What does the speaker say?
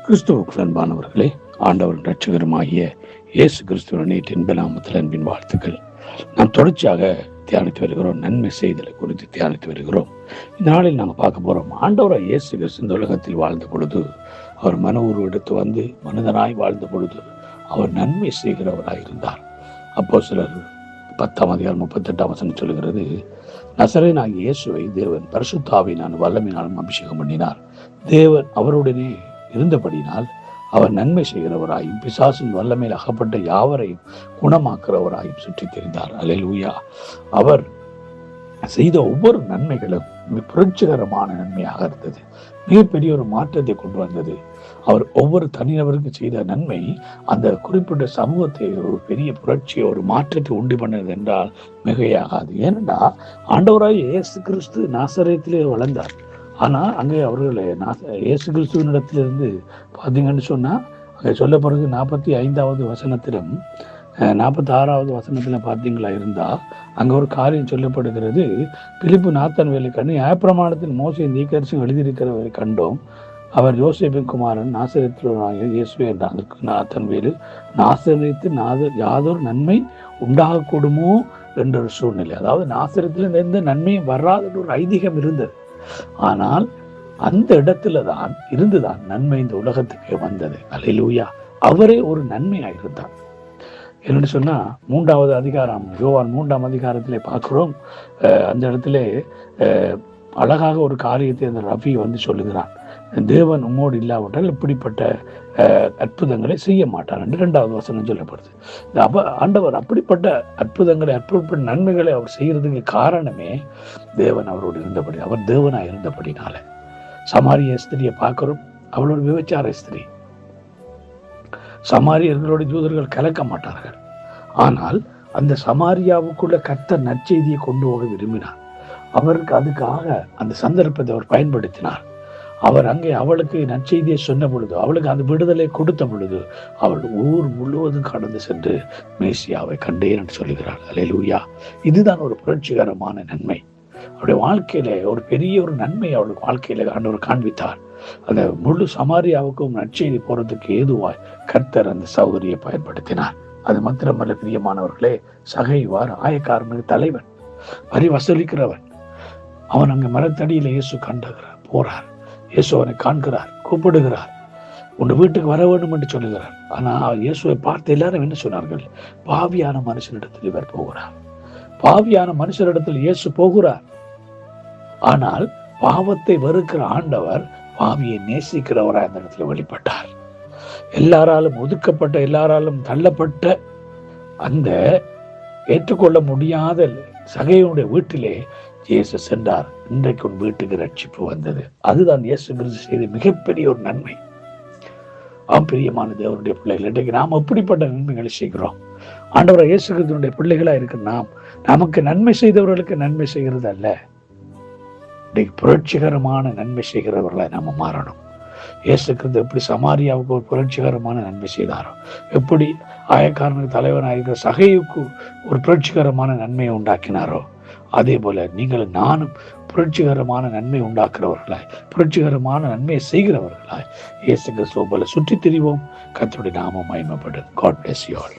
கிறிஸ்துவுக்கு அன்பானவர்களே, ஆண்டவரின் இரட்சகருமாகிய இயேசு கிறிஸ்துவின் நீட்டின் நாமத்தில் அன்பின் வாழ்த்துக்கள். நாம் தொடர்ச்சியாக தியானித்து வருகிறோம். நன்மை செய்தலை குறித்து தியானித்து வருகிறோம். இந்த நாளில் நாங்கள் பார்க்க போறோம். ஆண்டவராய் இயேசு கிறிஸ்து இந்த உலகத்தில் வாழ்ந்த பொழுது, அவர் மன உருவெடுத்து வந்து மனிதனாய் வாழ்ந்த பொழுது அவர் நன்மை செய்கிறவராய் இருந்தார். அப்போஸ்தலர் 10:38 சொல்லுகிறது, நசரேயனாகிய இயேசுவை தேவன் பரிசுத்த ஆவியினாலும் வல்லமையினாலும் அபிஷேகம் பண்ணினார். தேவன் அவருடனே இருந்தபடினால் அவர் நன்மை செய்கிறவராயும் பிசாசின் வல்லமையில் அகப்பட்ட யாவரையும் குணமாக்குறவராயும் சுற்றி தெரிந்தார். அல்லேலூயா. அவர் செய்த ஒவ்வொரு நன்மைகளும் புரட்சிகரமான நன்மையாக இருந்தது. மிகப்பெரிய ஒரு மாற்றத்தை கொண்டு வந்தது. அவர் ஒவ்வொரு தனிநபருக்கு செய்த நன்மை அந்த குறிப்பிட்ட சமூகத்தை ஒரு பெரிய புரட்சியை, ஒரு மாற்றத்தை உண்டு பண்ணது என்றால் மிகையாகாது. ஏனென்றால் ஆண்டவராய் இயேசு கிறிஸ்து நாசரேத்திலே வளர்ந்தார். ஆனால் அங்கே அவர்கள் இயேசு கிறிஸ்துவனிடத்திலிருந்து பார்த்தீங்கன்னு சொன்னால், அங்கே சொல்லப்படுறது 45வது வசனத்திலும் 46வது வசனத்தில் பார்த்தீங்களா இருந்தால், அங்கே ஒரு காரியம் சொல்லப்படுகிறது. பிலிப்பு நாத்தான் கண்டு நியாயப்பிரமாணத்தில் மோசே தீர்க்கதரிசியும் எழுதியிருக்கிறவரை கண்டோம். அவர் யோசேப்பின் குமாரன் நாசரேத்தில் இயேசுவே என்றார். அதற்கு நாத்தான் நாசரேத்து யாதொரு நன்மை உண்டாகக்கூடுமோ என்ற ஒரு சூழ்நிலை. அதாவது நாசரேத்தில் எந்த நன்மையும் வராத ஒரு ஐதீகம் இருந்தது. ஆனால் அந்த இடத்துல தான் இருந்துதான் நன்மை இந்த உலகத்துக்கு வந்தது. அல்லேலூயா. அவரே ஒரு நன்மையாயிருந்தார். என்னன்னு சொன்னா, 3வது அதிகாரம், யோவான் 3ஆம் அதிகாரத்திலே பார்க்கிறோம். அந்த இடத்துல அழகாக ஒரு காரியத்தை அந்த ரஃபி வந்து சொல்லுகிறான். தேவன் உம்மோடு இல்லாவிட்டால் இப்படிப்பட்ட அற்புதங்களை செய்ய மாட்டார் என்று 2வது வசனம் சொல்லப்படுது. ஆண்டவர் அப்படிப்பட்ட அற்புதங்களை, அப்படிப்பட்ட நன்மைகளை அவர் செய்யறதுக்கு காரணமே தேவன் அவரோடு இருந்தபடி, அவர் தேவனாக இருந்தபடினால. சமாரிய ஸ்திரியை பார்க்கிறோம். அவளோட விபச்சார ஸ்திரீ. சமாரியர்களோட யூதர்கள் கலக்க மாட்டார்கள். ஆனால் அந்த சமாரியாவுக்குள்ள கர்த்தர் நற்செய்தியை கொண்டு போக விரும்பினார். அவருக்கு அதுக்காக அந்த சந்தர்ப்பத்தை அவர் பயன்படுத்தினார். அவர் அங்கே அவளுக்கு நற்செய்தியை சொன்ன பொழுது, அவளுக்கு அந்த விடுதலை கொடுத்த பொழுது, அவள் ஊர் முழுவதும் கடந்து சென்று மேசியாவை கண்டேன் என்று சொல்லுகிறாள். அல்லேலூயா. இதுதான் ஒரு புரட்சிகரமான நன்மை. அவருடைய வாழ்க்கையில ஒரு பெரிய ஒரு நன்மை அவளுக்கு வாழ்க்கையில ஆண்டவர் காண்பித்தார். அந்த முழு சமாரியாவுக்கும் நற்செய்தி போறதுக்கு ஏதுவாய் கர்த்தர் அந்த சௌகரியை பயன்படுத்தினார். அது மாத்திரமல்ல பிரியமானவர்களே, சகைவார் ஆயக்காரனுக்கு தலைவன், வரி வசூலிக்கிறவன். அவன் அங்க மரத்தடியில இயேசு கண்டுகிறார், போறார். இயேசு அவனை காண்கிறார், கூப்பிடுகிறார், உன் வீட்டுக்கு வர வேண்டும் என்று சொல்லுகிறார். ஆனா இயேசுவை பார்த்து எல்லாரும் என்ன சொன்னார்கள்? பாவியான மனுஷனிடத்தில் இவர் போகிறார். பாவியான மனுஷரிடத்தில் இயேசு போகிறார். ஆனால் பாவத்தை வெறுக்கிற ஆண்டவர் பாவியை நேசிக்கிறவராய் அந்த இடத்துல வெளிப்பட்டார். எல்லாராலும் ஒதுக்கப்பட்ட, எல்லாராலும் தள்ளப்பட்ட அந்த ஏற்றுக்கொள்ள முடியாத சகையுடைய வீட்டிலே இயேசு சென்றார். இன்றைக்கு உன் வீட்டுக்கு ரட்சிப்பு வந்தது. அதுதான் இயேசு கிறிஸ்து செய்த மிகப்பெரிய ஒரு நன்மை. பிரியமான தேவனுடைய பிள்ளைகள், இன்றைக்கு நாம் எப்படிப்பட்ட நன்மைகளை செய்கிறோம்? ஆண்டவர் இயேசு கிறிஸ்துவினுடைய பிள்ளைகளா இருக்கிற நாம் நமக்கு நன்மை செய்தவர்களுக்கு நன்மை செய்கிறது அல்ல, இன்றைக்கு புரட்சிகரமான நன்மை செய்கிறவர்களை நாம மாறணும். இயேசு கிறிஸ்து எப்படி சமாரியாவுக்கு ஒரு புரட்சிகரமான நன்மை செய்தாரோ, எப்படி ஆயக்காரனுக்கு தலைவனாயிருக்கிற சகையுக்கு ஒரு புரட்சிகரமான நன்மையை உண்டாக்கினாரோ, அதே போல நீங்களும் நானும் புரட்சிகரமான நன்மை உண்டாக்குறவர்களாய், புரட்சிகரமான நன்மையை செய்கிறவர்களாய் இயேசு கிறிஸ்துவை போல சுற்றித் திரிவோம். கர்த்தருடைய நாமம் மகிமைப்படும். God bless you all.